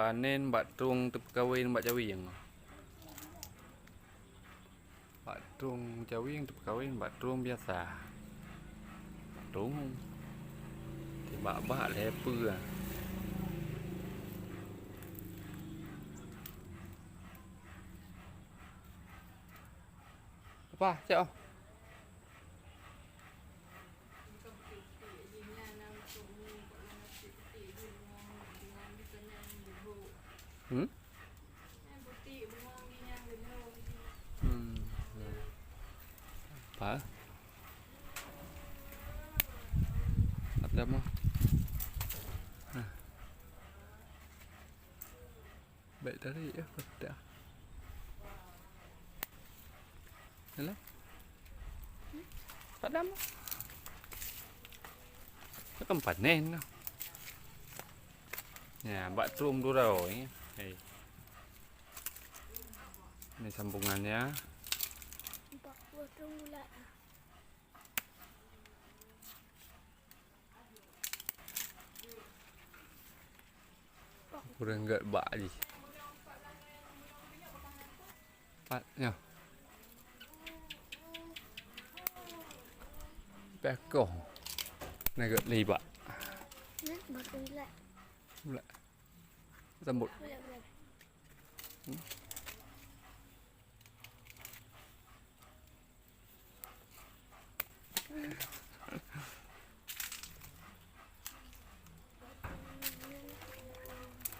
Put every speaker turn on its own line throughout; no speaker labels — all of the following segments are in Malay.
panen mbak trung tep kawin mbak cawing. Mbak trung cawing tep kawin mbak trung biasa. Mbak trung thì mbak leper. Apa, cak? Hmm? Apa? Ada mo? Baik dari ya, pada. Hello? Tak ada mo? Nó không phải nên đâu. Nhà bạn trùm đua rồi. Ini sambungannya. Udah enggak bak gì. Patnya. Beko. Này gật lì bak. Lại. Sambut.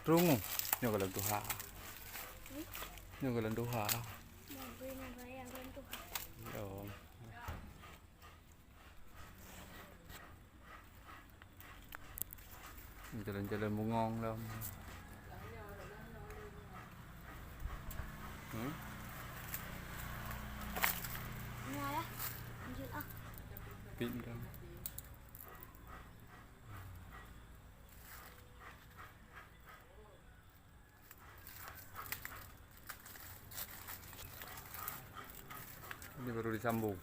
Rungu, nyogalan tuha. Nyogalan tuha. Yo. Jalan-jalan bengong lah. Pindah. Ini baru disambung.